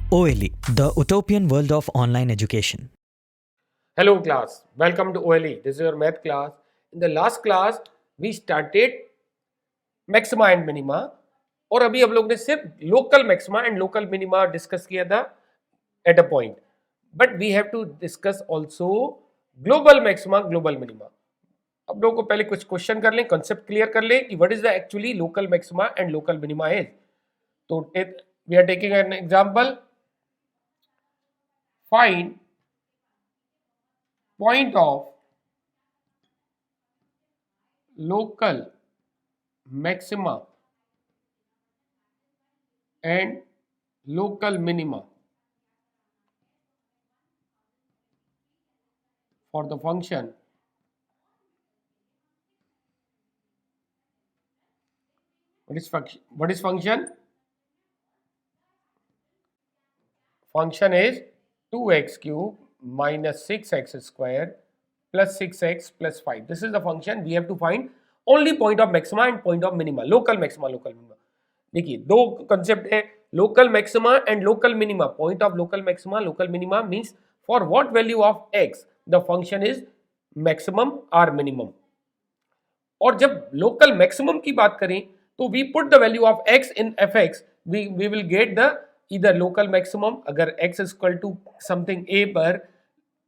OLE, the utopian world of online education. Hello class, welcome to OLE. This is your math class. In the last class, we started maxima and minima और अभी हम लोग ने सिर्फ local maxima and local minima discuss किया था at a point, but we have to discuss also global maxima global minima. अब लोगों को पहले कुछ क्वेश्चन कर लें, कंसेप्ट क्लियर कर लें कि what is the actually local maxima and local minima is. तो we are taking an example. Find point of local maxima and local minima for the function what is function? Function is 2x cube minus 6x square plus 6x plus 5. This is the function. We have to find only point of maxima and point of minima. Local maxima, local minima. देखिए दो concept है, local maxima and local minima. Point of local maxima local minima means for what value of x the function is maximum और minimum. और जब local maximum की बात करें तो we put the value of x in fx, we will get the इधर local maximum. अगर x is equal to something a पर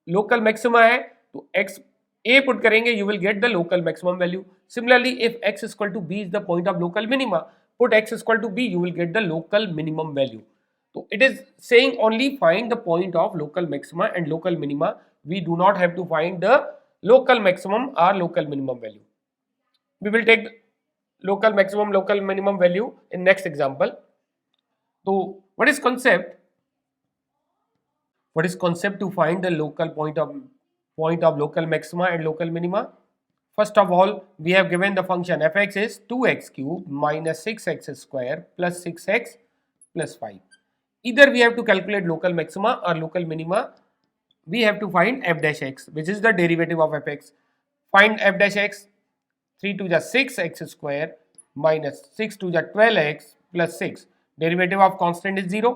लोकल मैक्सिमा है तो x a पुट करेंगे, you will get the local maximum value. Similarly if x is equal to b is the point of local minima, put x is equal to b, you will get the local minimum value. So it is saying only find the point of local maxima and local minima. We do not have to find the local maximum or local minimum value. We will take local maximum, local minimum value in next example. So what is concept? What is concept to find the local point of local maxima and local minima? First of all, we have given the function fx is 2x cube minus 6x square plus 6x plus 5. Either we have to calculate local maxima or local minima. We have to find f dash x, which is the derivative of fx. Find f dash x. 3 to the 6x square minus 6 to the 12x plus 6. Derivative of constant is 0.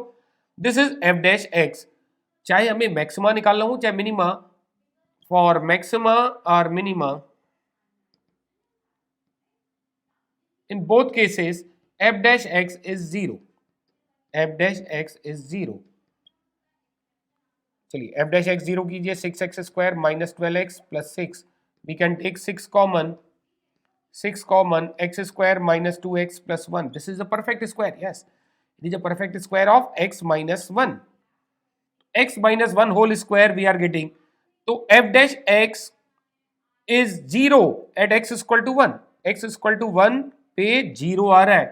This is f dash x. चाहे हमें maxima निकालना हो चाहे minima, for maxima और minima in both cases f dash x is 0. f dash x is 0. चलिए f dash x 0 कीजिए. 6x square minus 12x plus 6. We can take 6 common. 6 common. X square minus 2x plus 1. This is the perfect square. Yes, it is a perfect square of x minus 1. X minus 1 whole square we are getting. So f dash x is 0 at x is equal to 1. x is equal to 1 पे 0 आ रहा है.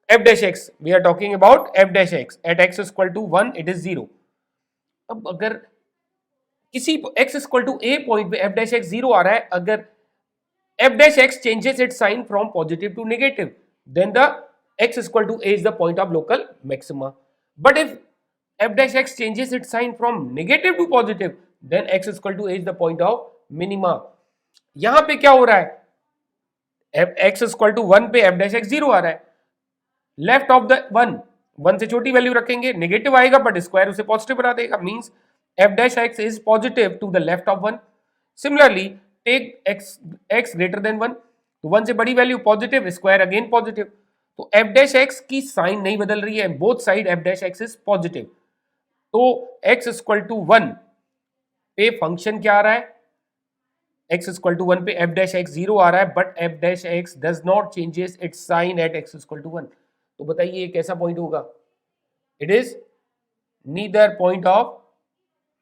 f dash x, we are talking about f dash x at x is equal to 1, it is 0. अब अगर किसी x is equal to a point पे f dash x 0 आ रहा है, अगर f dash x changes its sign from positive to negative, then the x is equal to a is the point of local maxima. But if f dash x changes its sign from negative to positive, then x is equal to a is the point of minima. यहां पे क्या हो रहा है? x is equal to 1 पे f dash x 0 आ रहा है. लेफ्ट ऑफ द 1 से छोटी वैल्यू रखेंगे, नेगेटिव आएगा बट स्क्वायर उसे पॉजिटिव बना देगा. Means f dash x is positive to the left of 1. Similarly, take x greater than 1. तो 1 से बड़ी value positive, square again positive. तो f dash x की साइन नहीं बदल रही है, both side f dash x is positive. तो x is equal to 1 पे फंक्शन क्या आ रहा है? x is equal to 1 पे f dash x 0 आ रहा है, but f dash x does not changes its sign at x is equal to 1. तो बताइए ये कैसा पॉइंट होगा? It is neither point of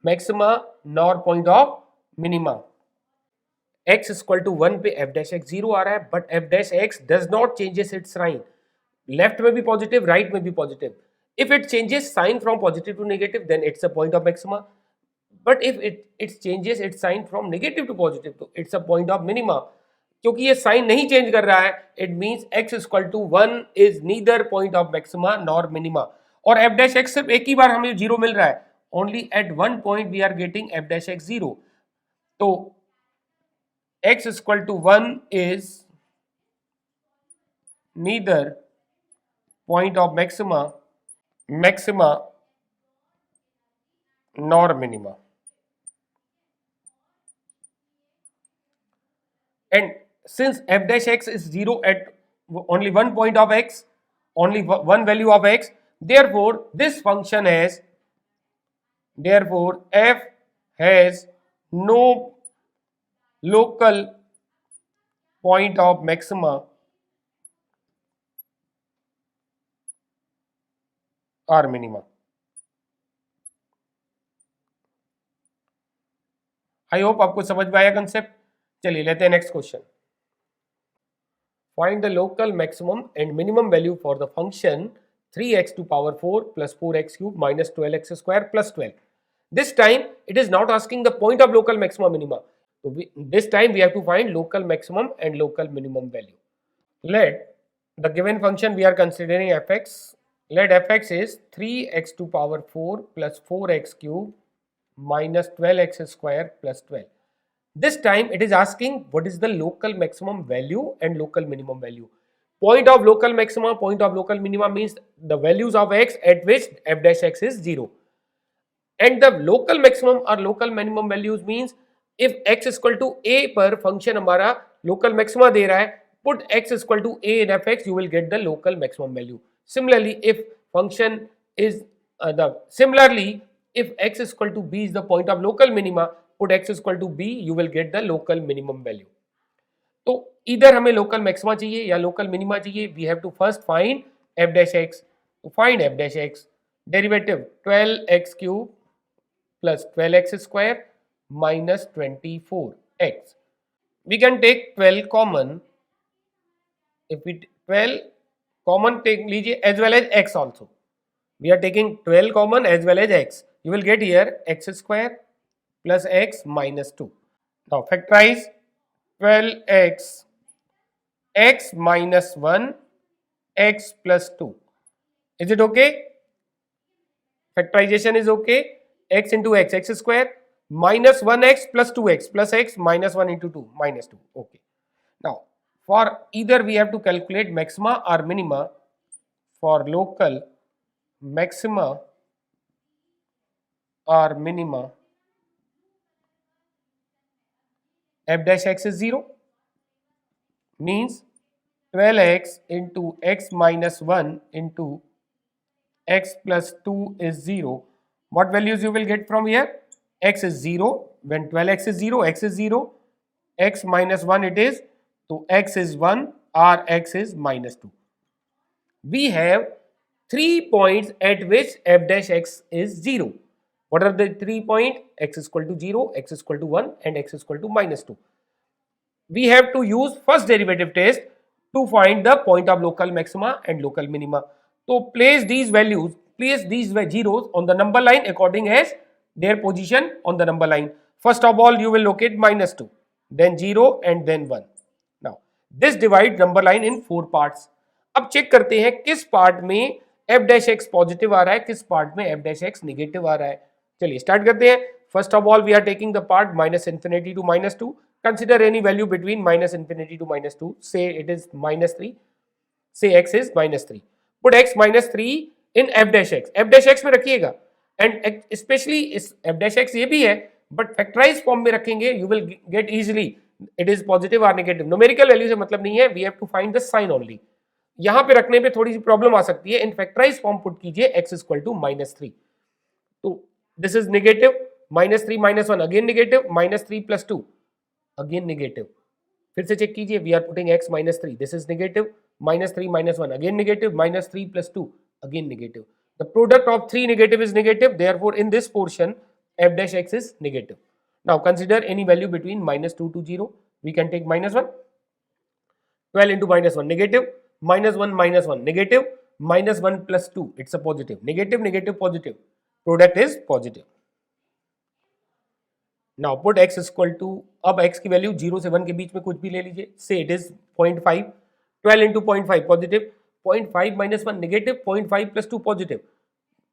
maxima nor point of minima. x is equal to 1 पे f dash x 0 आ रहा है, but f dash x does not changes its sign. Left में भी पॉजिटिव, राइट में भी positive. If it changes sign from positive to negative, then it's a point of maxima. But if it changes its sign from negative to positive, तो it's a point of minima. क्योंकि ये sign नहीं change कर रहा है, it means x is equal to 1 is neither point of maxima nor minima. और f dash x सिर्फ एक ही बार हमें 0 मिल रहा है. Only at one point we are getting f dash x 0. तो x is equal to 1 is neither point of maxima maxima nor minima. And since f dash x is 0 at only one point of x, only one value of x, therefore this function has, therefore f has no local point of maxima or minima. I hope आपको समझ में आया concept. चलिए लेते हैं next question. Find the local maximum and minimum value for the function 3x to power 4 plus 4x cube minus 12x square plus 12. This time it is not asking the point of local maximum minima. So this time we have to find local maximum and local minimum value. Let the given function we are considering fx. Let fx is 3x to power 4 plus 4x cube minus 12x square plus 12. This time it is asking what is the local maximum value and local minimum value. Point of local maxima, point of local minima means the values of x at which f dash x is 0. And the local maximum or local minimum values means if x is equal to a पर function हमारा local maxima दे रहा है, put x is equal to a in fx, you will get the local maximum value. Similarly, if function is similarly if x is equal to b is the point of local minima, put x is equal to b, you will get the local minimum value. तो इधर हमें local maxima चाहिए या local minima चाहिए. We have to first find f dash x. To find f dash x, derivative 12x cube plus 12x square minus 24x. We can take 12 common. If we 12 common take लीजिए as well as x also. We are taking 12 common as well as x. You will get here x square plus x minus 2. Now factorize 12x, x minus 1, x plus 2. Is it okay? Factorization is okay. X into x, x square minus 1x plus 2x plus x minus 1 into 2 minus 2. Okay. Now for either we have to calculate maxima or minima. For local maxima or minima, f dash x is 0 means 12x into x minus 1 into x plus 2 is 0. What values you will get from here? X is 0. When 12x is 0, x is 0. X minus 1 it is. So x is 1 or x is minus 2. We have 3 points at which f dash x is 0. What are the 3 points? X is equal to 0, x is equal to 1 and x is equal to minus 2. We have to use first derivative test to find the point of local maxima and local minima. So place these values, place these zeros on the number line according as their position on the number line. First of all, you will locate minus 2, then 0 and then 1. Now this divides number line in 4 parts. अब check करते हैं किस part में f dash x positive आ रहा है, किस part में f dash x नेगेटिव आ रहा है. चलिए स्टार्ट करते हैं. First of all we are taking the part minus infinity to minus 2. Consider any value between minus infinity to minus 2. Say it is minus 3. Say x is minus 3. Put x minus 3 in f dash x. f dash x में रखिएगा. And especially इस f dash x ये भी है, but factorized form में रखेंगे, you will get easily it is positive or negative. Numerical value से मतलब नहीं है. We have to find the sign only. यहाँ पे रखने पे थोड़ी सी प्रॉब्लम आ सकती है. इन फैक्टराइज फॉर्म पुट कीजिए x is equal to minus 3. तो this is negative. minus 3 minus 1 again negative. minus 3 plus 2 again negative. फिर से चेक कीजिए. We are putting x minus 3. This is negative. minus 3 minus 1 again negative. minus 3 plus 2 again negative. The product of 3 negative is negative. Therefore in this portion f dash x is negative. Now consider any value between minus 2 to 0. We can take minus 1. 12 into minus 1 negative. Minus 1 minus 1 negative. Minus 1 plus 2 it's a positive. Negative negative positive. Product is positive. Now put x is equal to, अब x की value 0 से 1 के बीच में कुछ भी ले लीजिए. Say it is 0.5. 12 into 0.5 positive. 0.5 minus 1 negative. 0.5 plus 2 positive.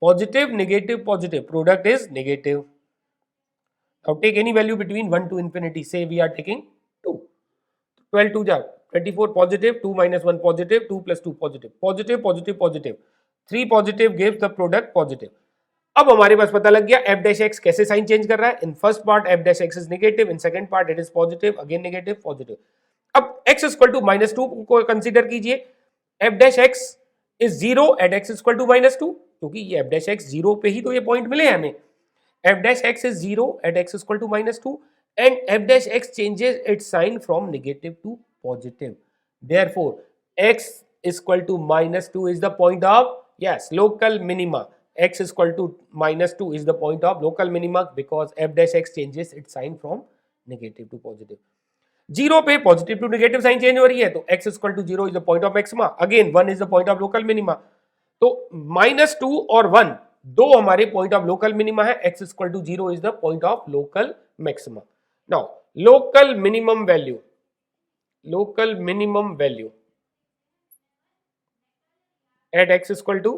Positive negative positive. Product is negative. Now take any value between 1 to infinity. Say we are taking 2. 12 2 jar 24 positive. 2 minus 1 positive. 2 plus 2 positive. Positive positive positive. 3 positive gives the product positive. अब हमारे पास पता लग गया f dash x कैसे sign change कर रहा है। In first part f dash x is negative, in second part it is positive, again negative positive. अब x इक्वल टू -2 को कंसीडर कीजिए। F dash x is 0 at x equal to -2, क्योंकि ये F dash x 0 पे ही तो ये point मिले हमें। F dash x is 0 at x equal to -2 and f dash x changes its sign from negative to positive. Therefore x equal to -2 is the point of yes local minima। x equal to -2 is the point of local minima because f dash x changes its sign from negative to positive। 0 पे positive to negative sign change हो रही है, तो x equal to 0 is the point of maxima, again 1 is the point of local minima. तो -2 और 1 दो हमारे point of local minima है, x equal to 0 is the point of local maxima. Now local minimum value at x equal to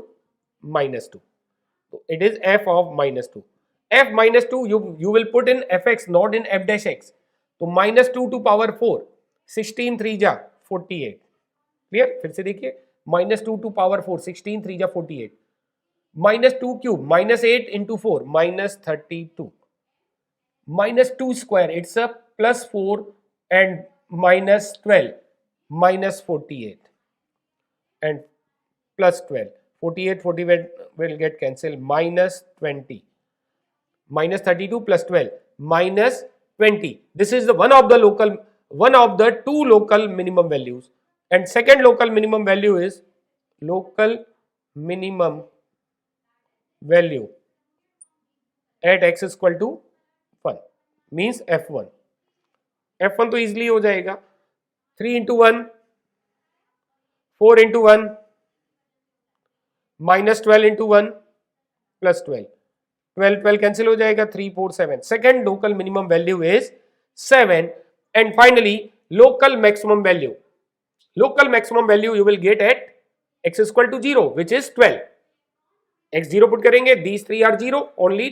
-2, so it is f of -2। f -2 you will put in fx, not in f dash x। तो -2 to power 4, 16 3 जा 48, clear. फिर से देखिए -2 to power 4, 16 3 जा 48, -2 cube -8 into 4 -32, -2 square it's a +4 and -12 -48 and +12, 48 will get cancelled, -20, -32 plus 12 -20। this is the one of the two local minimum values, and second local minimum value is local minimum value at x is equal to 1 means f1। f1 तो easily हो जाएगा, 3 into 1 4 into 1 -12 into 1 plus 12, 12 cancel हो जाएगा, 3 4 7। Second local minimum value is 7 and finally local maximum value you will get at x equal to 0 which is 12। x 0 put करेंगे, these 3 are 0, only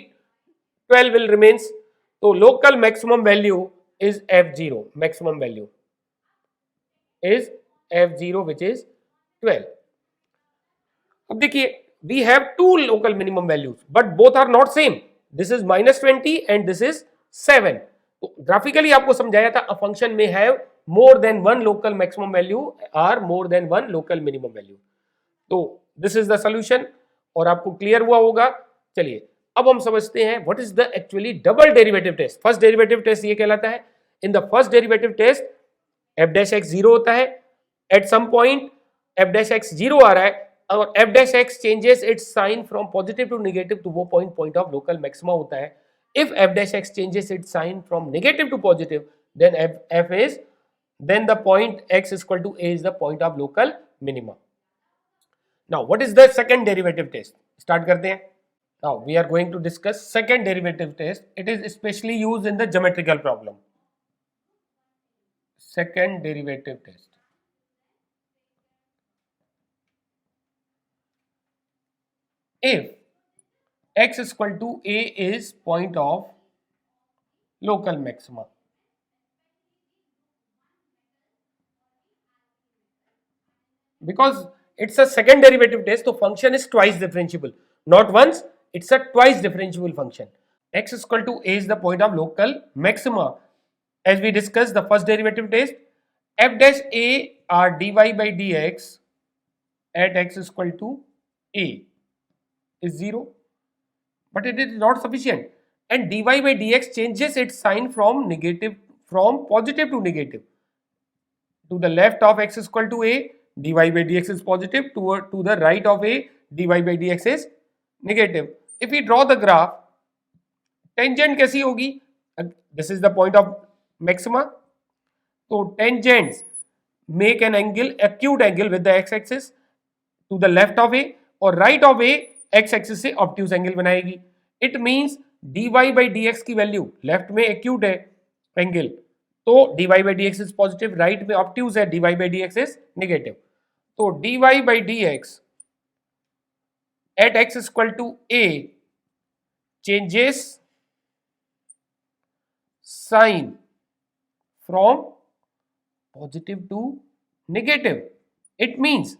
12 will remains। तो local maximum value is f0, maximum value is f0 which is 12। अब देखिए we have to local minimum values but both are not same, this is -20 and this is 7। तो graphically आपको समझाया था, a function में have more than one local maximum value or more than one local minimum value. तो this is the solution और आपको clear हुआ होगा। चलिए अब हम समझते हैं what is the actually double derivative test. First derivative test ये कहलाता है, in the first derivative test f dash x 0 होता है, at some point f dash x 0 आ रहा है और f dash x changes its sign from positive to negative, तो वो पॉइंट ऑफ लोकल मैक्सिमा होता है। If f dash x changes its sign from negative to positive then the point x is equal to a is the point of local minima। now what is the second derivative test, start करते हैं। now we are going to discuss second derivative test, it is especially used in the geometrical problem। second derivative test, if x is equal to a is point of local maxima, because it's a second derivative test, so function is twice differentiable, not once, it's a twice differentiable function। x is equal to a is the point of local maxima, as we discussed the first derivative test, f dash a are dy by dx at x is equal to a is 0, but it is not sufficient and dy by dx changes its sign from positive to negative। to the left of x is equal to a, dy by dx is positive, to the right of a, dy by dx is negative। if we draw the graph, tangent कैसी होगी, this is the point of maxima, तो tangents make an angle, acute angle with the x axis to the left of a और right of a x axis से obtuse angle बनाएगी। it means dy by dx की value left में acute है angle, तो dy by dx is positive, right में obtuse है, dy by dx is negative। तो dy by dx at x is equal to a changes sign from positive to negative। it means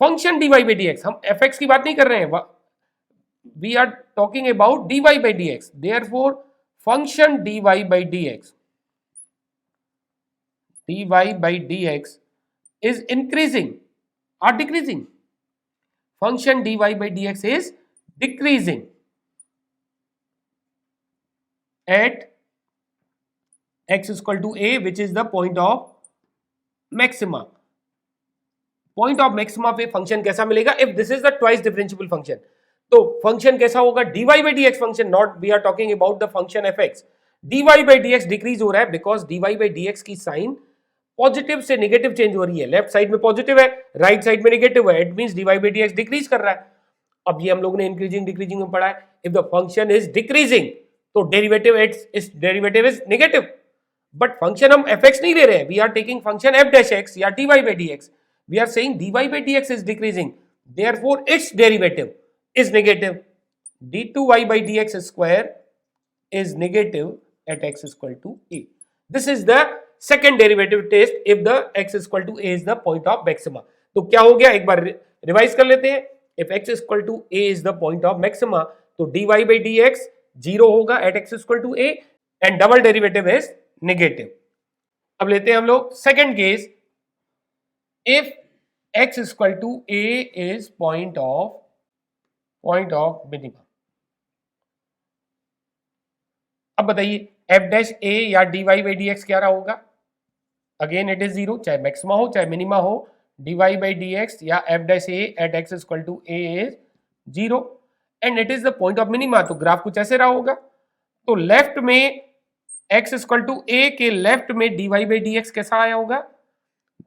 function dy by dx, हम fx की बात नहीं कर रहे हैं, we are talking about dy by dx. Therefore function dy by dx is increasing or decreasing? Function dy by dx is decreasing at x is equal to a, which is the point of maxima. Point of maxima पे function कैसा मिलेगा? If this is the twice differentiable function, तो function कैसा होगा? dy by dx फंक्शन, not we are talking about the function fx. dy by dx decrease हो रहा है बिकॉज dy by dx की साइन पॉजिटिव से नेगेटिव चेंज हो रही है. लेफ्ट साइड में पॉजिटिव है, राइट साइड में नेगेटिव है. It means dy by dx decrease कर रहा है. अब ये हम लोगों ने इंक्रीजिंग डिक्रीजिंग में पढ़ा है. If the function is decreasing तो derivative is negative. But function हम fx नहीं ले रहे हैं, we are taking function f dash x या dy by dx. We are saying dy by dx is decreasing, therefore its derivative is negative. d2y by dx square is negative at x is equal to a. This is the second derivative test if the x is equal to a is the point of maxima. तो क्या हो गया, एक बार revise कर लेते हैं. If x is equal to a is the point of maxima, तो dy by dx 0 होगा at x is equal to a and double derivative is negative. अब लेते हैं हम लोग second case. If x is equal to a is point of minima. अब बताइए f dash a या dy by dx क्या रहा होगा? अगेन इट इज जीरो, चाहे मैक्सिमा हो चाहे मिनिमा हो. dy by dx या f dash a at x is equal to a is zero and it is the point of minima. तो ग्राफ कुछ ऐसे रहा होगा. तो लेफ्ट में x is equal to a के लेफ्ट में dy by dx कैसा आया होगा?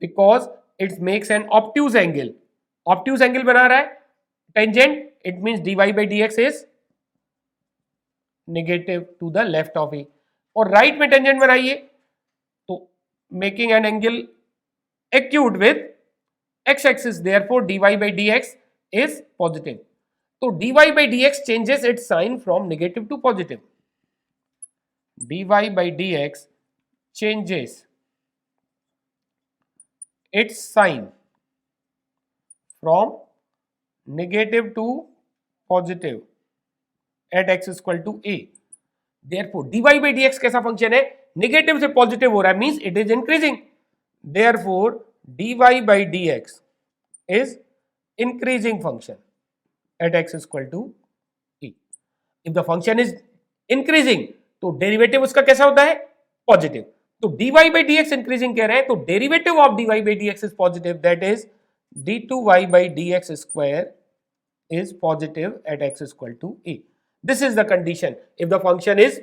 Because it makes an obtuse angle. Obtuse angle बना रहा है tangent, it means dy by dx is negative to the left of a. और right में tangent बनाइए तो making an angle acute with x axis, therefore dy by dx is positive. तो dy by dx changes its sign from negative to positive. dy by dx changes its sign from negative to positive at x is equal to a. Therefore dy by dx कैसा function है? Negative से positive हो रहा है, means it is increasing. Therefore dy by dx is increasing function at x is equal to a. If the function is increasing तो derivative उसका कैसा होता है? पॉजिटिव. तो dy by dx इंक्रीजिंग कह रहे हैं तो derivative of dy by dx is positive, that is d2y by dx square is positive at x is equal to a. This is the condition if the function is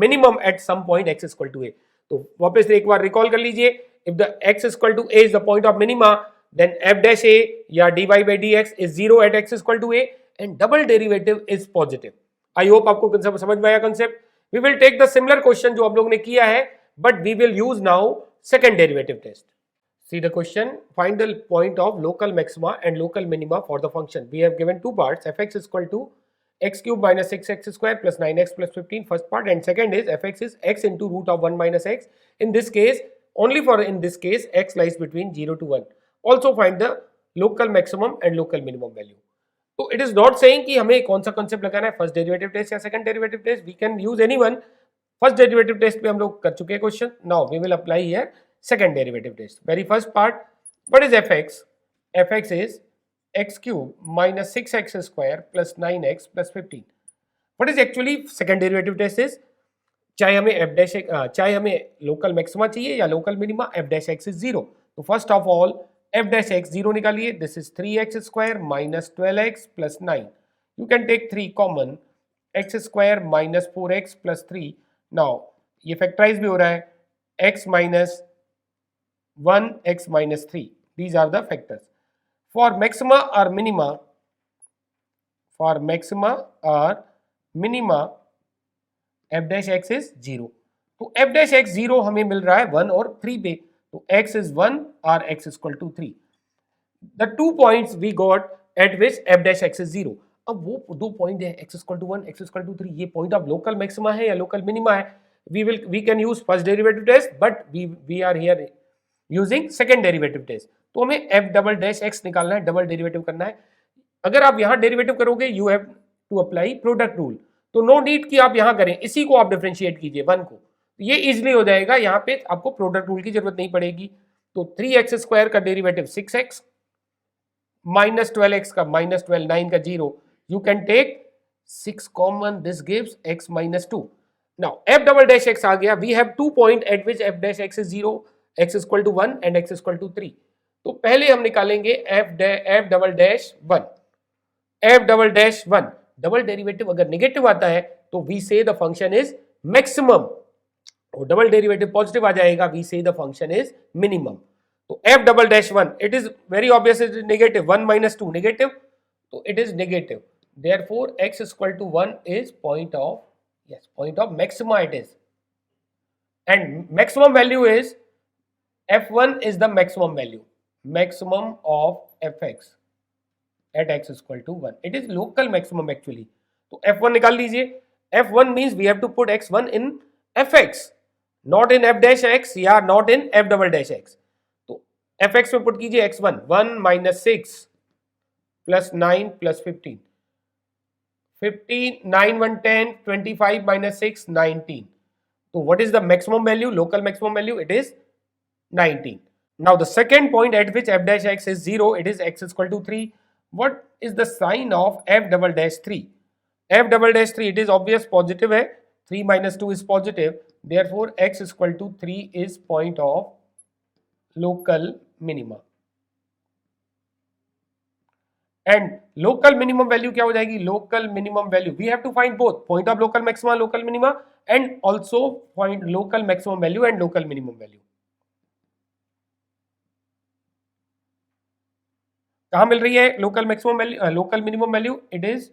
minimum at some point x is equal to a. तो वापस से एक बार recall कर लीजिए. if the x is equal to a is the point of minima, then f dash a या dy by dx is 0 at x is equal to a and double derivative is positive. I hope आपको समझ में आया concept. We will take the similar question जो आप लोगों ने किया है, but we will use now second derivative test. See the question, find the point of local maxima and local minima for the function. We have given two parts, fx is equal to x cube minus 6x square plus 9x plus 15, first part, and second is fx is x into root of 1 minus x. In this case, only for in this case, x lies between 0 to 1. Also find the local maximum and local minimum value. So it is not saying कि हमें कौन सा concept लगाना है, first derivative test या second derivative test. We can use anyone. First derivative test पे हम लोग कर चुके हैं question. Now we will apply here second derivative test. Very first part, what is fx? Fx is x cube minus 6x square plus 9x plus 15. What is actually second derivative test is, चाहे हमें f dash चाहे हमें local maxima चाहिए या local minima, f dash x is 0. तो first of all f dash x 0 निकालिए. This is 3x square minus 12x plus 9. You can take 3 common, x square minus 4x plus 3. Now ये factorize भी हो रहा है, x minus 1, x minus 3. These are the factors. For maxima or minima, f dash x is 0. तो f dash x 0 हमें मिल रहा है 1 और 3 पे. तो x is 1 or x is equal to 3. The 2 points we got at which f dash x is 0. अब वो दो पॉइंट है, x is equal to 1, x is equal to 3. ये पॉइंट ऑफ लोकल मैक्सिमा है या लोकल मिनिमा है. We can use first derivative test, but we are here using second derivative test. तो हमें एफ डबल डैश एक्स निकालना है, double derivative करना है। अगर आप यहाँ डेरिवेटिव करोगे you have to apply product rule, तो नो नीड कि आप यहाँ करें, इसी को आप डिफरेंशिएट कीजिए 1 को, ये इजिली हो जाएगा, यहाँ पे आपको प्रोडक्ट रूल की जरूरत नहीं पड़ेगी। तो 3x² का डेरिवेटिव 6x, माइनस 12x का माइनस 12, 9 का 0, you can take 6 common, this gives x minus 2. Now f double dash x आ गया, we have 2 point at which f dash x is 0, x is equal to 1 and x is equal to 3. तो पहले हम निकालेंगे f double dash 1, f double dash 1, double derivative अगर negative आता है तो we say the function is maximum, और double derivative positive आ जाएगा we say the function is minimum. तो f double dash 1, it is very obvious, it is negative, 1 minus 2 negative, तो it is negative, therefore x is equal to 1 is point of, yes, point of maxima it is, and maximum value is f1 is the maximum value, maximum of fx at x is equal to 1, it is local maximum actually. तो f1 निकाल लीजिए, f1 means we have to put x1 in fx, not in f dash x या not in f double dash x. तो fx में put कीजिए x1, 1 minus 6 plus 9 plus 15, 15, 9, 1, 10, 25 minus 6, 19. So what is the maximum value, local maximum value? It is 19. Now the second point at which f dash x is 0, it is x is equal to 3. What is the sign of f double dash 3? f double dash 3, it is obvious positive है, 3 minus 2 is positive, therefore x is equal to 3 is point of local minima. And local minimum value क्या हो जाएगी? Local minimum value, we have to find both point of local maxima, local minima, and also find local maximum value and local minimum value. कहाँ मिल रही है local maximum value, local minimum value? It is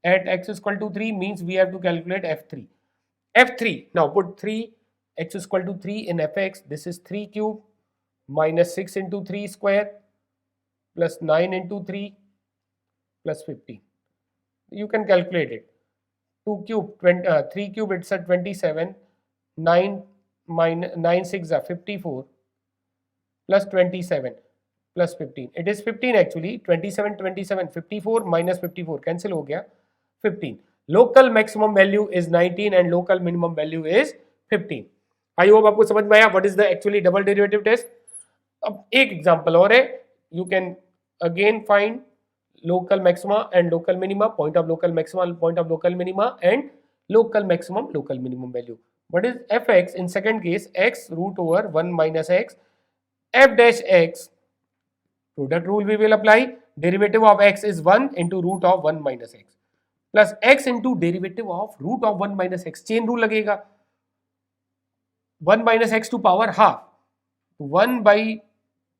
at x is equal to 3, means we have to calculate f3. f3, now put 3, x is equal to 3 in fx, this is 3 cube minus 6 into 3 square plus 9 into 3 plus 15. You can calculate it. 2 cube, 3 cube, it's at 27, 9 minus 9 6 are 54 plus 27 plus 15. It is 15 actually, 27, 27, 54 minus 54, cancel हो गया, 15. Local maximum value is 19 and local minimum value is 15. I hope आपको समझ में आया what is the actually double derivative test. अब एक example और है, you can again find local maxima and local minima, point of local maxima, point of local minima, and local maximum, local minimum value. What is fx? In second case, x root over 1 minus x, f dash x, product rule we will apply, derivative of x is 1 into root of 1 minus x, plus x into derivative of root of 1 minus x, chain rule लगेगा, 1 minus x to power half, 1 by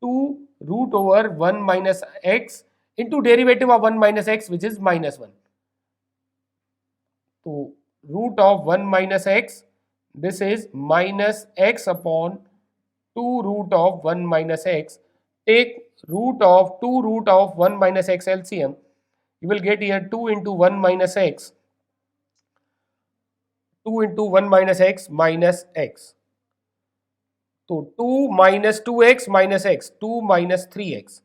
2 root over 1 minus x into derivative of 1 minus x, which is minus 1. So root of 1 minus x, this is minus x upon 2 root of 1 minus x. Take root of 2 root of 1 minus x LCM. You will get here 2 into 1 minus x, 2 into 1 minus x minus x. So 2 minus 2x minus x, 2 minus 3x.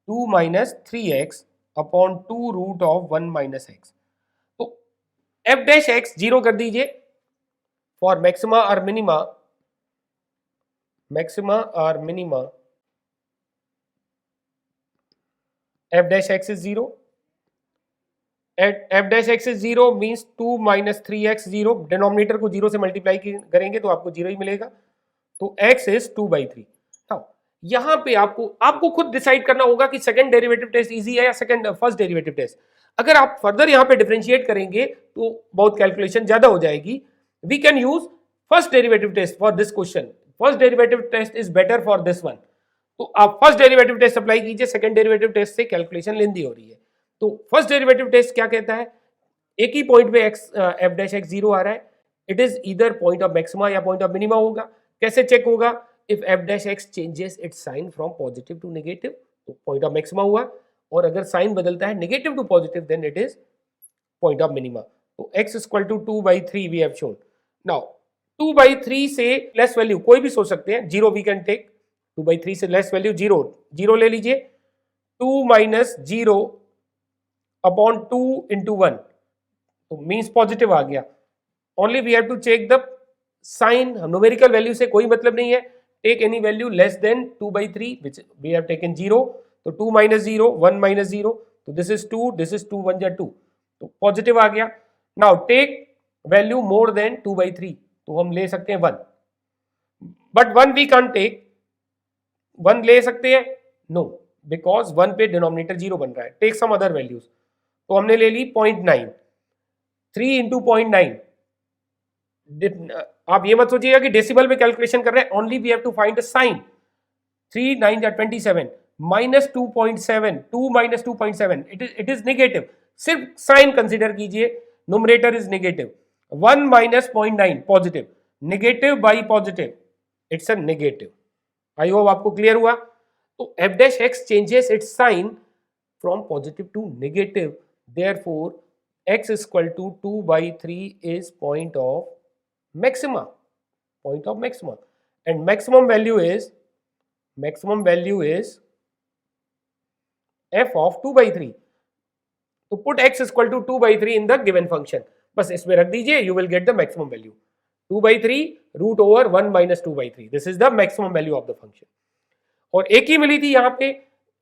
2 minus 3x upon 2 root of 1 minus x. तो f dash x 0 कर दीजिए for maxima or minima, maxima or minima, f dash x is 0. At f dash x is 0 means 2 minus 3x 0, denominator को 0 से multiply करेंगे तो आपको 0 ही मिलेगा, तो x is 2 by 3. यहां पे आपको खुद डिसाइड करना होगा कि सेकंड डेरिवेटिव टेस्ट इजी है या फर्स्ट डेरिवेटिव टेस्ट. अगर आप फर्दर यहां पे डिफरेंशिएट करेंगे तो बहुत कैलकुलेशन ज्यादा हो जाएगी. We can use first derivative test for this question. First derivative test is better for this one. तो आप फर्स्ट डेरिवेटिव टेस्ट अप्लाई कीजिए, सेकंड डेरिवेटिव टेस्ट से कैलकुलेशन लेंदी हो रही है. तो फर्स्ट डेरिवेटिव टेस्ट क्या कहता है, एक ही पॉइंट पे एफ डैश एक्स 0 आ रहा है, it is either point of maxima या पॉइंट ऑफ मिनिमा होगा. कैसे चेक होगा, if f dash x changes its sign from positive to negative, तो point of maxima हुआ, और अगर साइन बदलता है negative to positive then it is point of minima. तो x is equal to 2 by 3 we have shown. Now 2 by 3 से less value कोई भी सोच सकते हैं, 0 we can take, 2/3 से लेस वैल्यू 0, 0 ले लीजिए, 2 माइनस 0 अपॉन 2 इंटू 1, तो मीन्स पॉजिटिव आ गया. Only we have to check the sign, numerical value से कोई मतलब नहीं है. Take any value less than 2/3 which we have taken 0, तो 2 माइनस 0, 1 माइनस 0, तो दिस इज 2, दिस इज 2, 1 जा 2, तो पॉजिटिव आ गया. Now take value more than 2/3, तो हम ले सकते हैं 1, बट 1 वी कांट टेक. 1 ले सकते हैं? नो, बिकॉज 1 पे डिनोमिनेटर 0 बन रहा है. टेक सम अदर वैल्यूज, तो हमने ले ली 0.9, 3 इंटू 0.9. आप ये मत सोचिएगा कि डेसिबल में कैलकुलेशन कर रहे हैं. Only we have to find the sign. 3 9 जा 27, minus 2.7, 2 minus 2.7, it is negative. सिर्फ साइन कंसिडर कीजिए, numerator is negative. 1 minus 0.9 positive, negative by positive, it's a negative. I hope आपको क्लियर हुआ. तो f dash x changes its sign from positive to negative, therefore x is equal to 2/3 is point of maxima, and maximum value is f of 2/3. तो put x is equal to 2/3 in the given function, बस इसमें रख दीजिए, you will get the maximum value. 2/3 root over 1 minus 2/3, this is the maximum value of the function. और एक ही मिली थी यहां पे,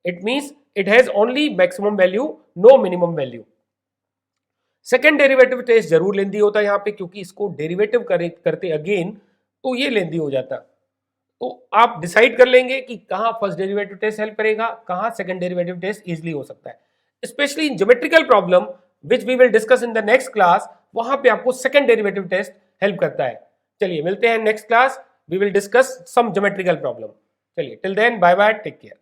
it means it has only maximum value, no minimum value. Second derivative test जरूर लेंदी होता है यहां पे, क्योंकि इसको डेरिवेटिव करते अगेन तो ये लेंदी हो जाता. तो आप डिसाइड कर लेंगे कि कहां फर्स्ट डेरिवेटिव टेस्ट हेल्प करेगा, कहां सेकंड डेरिवेटिव टेस्ट इजीली हो सकता है. Specially in geometrical problem which we will discuss in the next class, वहां पे आपको सेकंड डेरिवेटिव टेस्ट हेल्प करता है. चलिए मिलते हैं next class, we will discuss some geometrical problem. चलिए till then bye bye, take care.